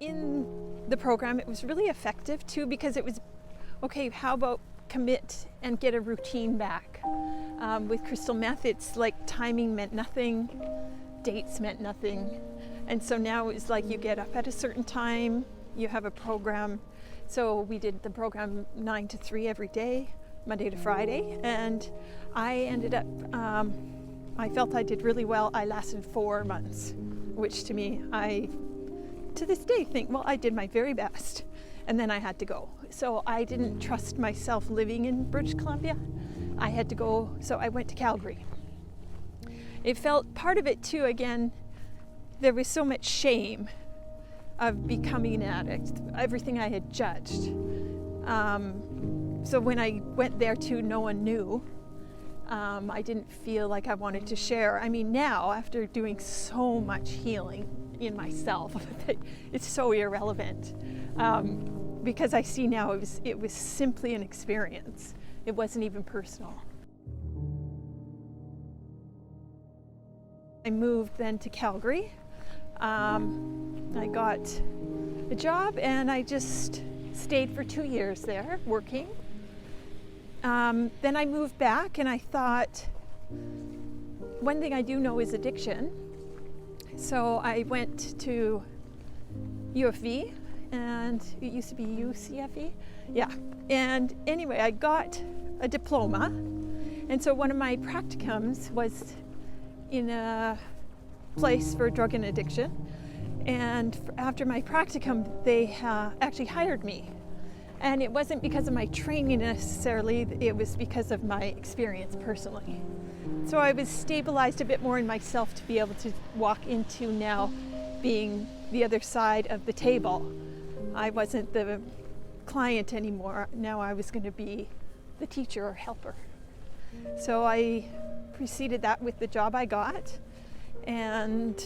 in the program, it was really effective too, because it was, okay, how about commit and get a routine back? With crystal meth, it's like timing meant nothing, dates meant nothing. And so now it's like you get up at a certain time, you have a program. So we did the program 9 to 3 every day, Monday to Friday. And I ended up, I felt I did really well. I lasted 4 months, which to me, I, to this day, think, well, I did my very best. And then I had to go. So I didn't trust myself living in British Columbia. I had to go, so I went to Calgary. It felt, part of it too, again, there was so much shame of becoming an addict, everything I had judged. So when I went there too, no one knew. I didn't feel like I wanted to share. I mean, now, after doing so much healing in myself, it's so irrelevant. Because I see now it was simply an experience. It wasn't even personal. I moved then to Calgary. I got a job and I just stayed for 2 years there working. Then I moved back and I thought, one thing I do know is addiction. So I went to U of V, and it used to be UCFE. Yeah. And anyway, I got a diploma. And so one of my practicums was in a place for drug and addiction. And after my practicum, they actually hired me. And it wasn't because of my training necessarily, it was because of my experience personally. So I was stabilized a bit more in myself to be able to walk into now being the other side of the table. I wasn't the client anymore. Now I was going to be the teacher or helper. So I preceded that with the job I got, and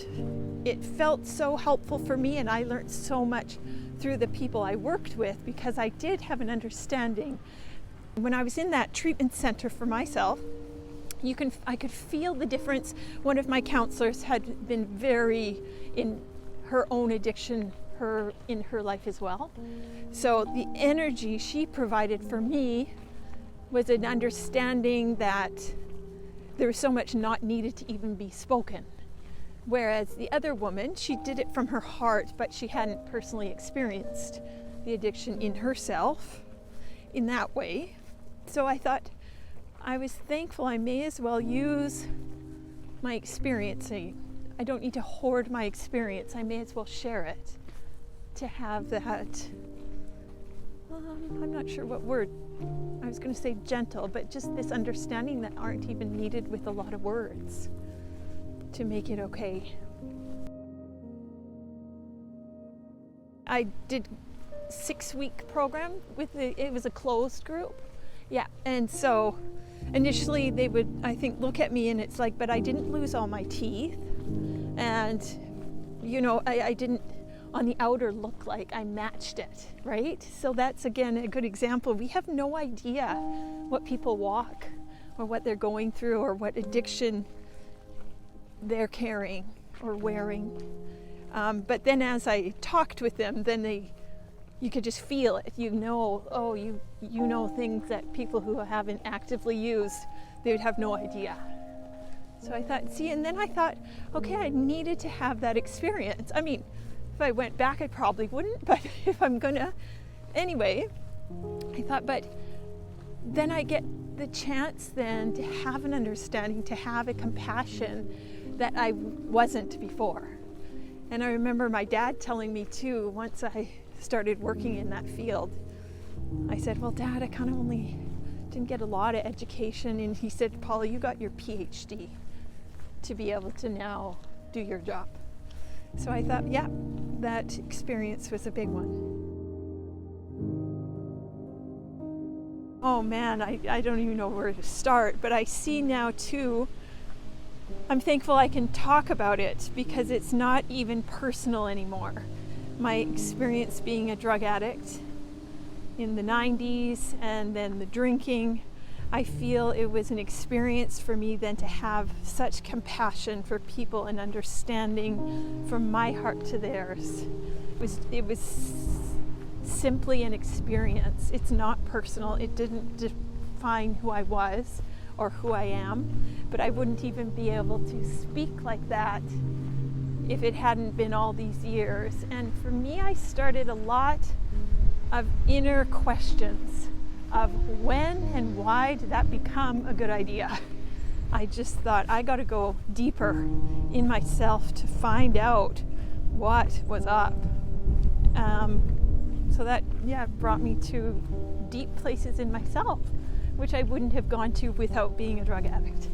it felt so helpful for me, and I learned so much through the people I worked with because I did have an understanding. When I was in that treatment center for myself, I could feel the difference. One of my counselors had been very in her own addiction in her life as well. So the energy she provided for me was an understanding that there was so much not needed to even be spoken. Whereas the other woman, she did it from her heart, but she hadn't personally experienced the addiction in herself in that way. So I thought, I was thankful I may as well use my experience. I don't need to hoard my experience. I may as well share it. To have that, I'm not sure what word, I was going to say gentle, but just this understanding that aren't even needed with a lot of words to make it okay. I did 6-week program it was a closed group. Yeah, and so initially they would, I think, look at me and it's like, but I didn't lose all my teeth. And, you know, I didn't, on the outer look like I matched it, right? So that's, again, a good example. We have no idea what people walk or what they're going through or what addiction they're carrying or wearing. But then as I talked with them, then you could just feel it. You know, oh, you know things that people who haven't actively used, they would have no idea. So I thought, and then I thought, okay, I needed to have that experience. I mean, if I went back, I probably wouldn't, but if I'm gonna, anyway, I thought, but then I get the chance then to have an understanding, to have a compassion that I wasn't before. And I remember my dad telling me too, once I started working in that field, I said, well, Dad, I kind of only didn't get a lot of education. And he said, Paula, you got your PhD to be able to now do your job. So I thought, yeah, that experience was a big one. Oh man, I don't even know where to start, but I see now too, I'm thankful I can talk about it because it's not even personal anymore. My experience being a drug addict in the 90s and then the drinking, I feel it was an experience for me then to have such compassion for people and understanding from my heart to theirs. It was simply an experience. It's not personal. It didn't define who I was or who I am, but I wouldn't even be able to speak like that if it hadn't been all these years. And for me, I started a lot of inner questions of when and why did that become a good idea. I just thought I got to go deeper in myself to find out what was up. So that brought me to deep places in myself, which I wouldn't have gone to without being a drug addict.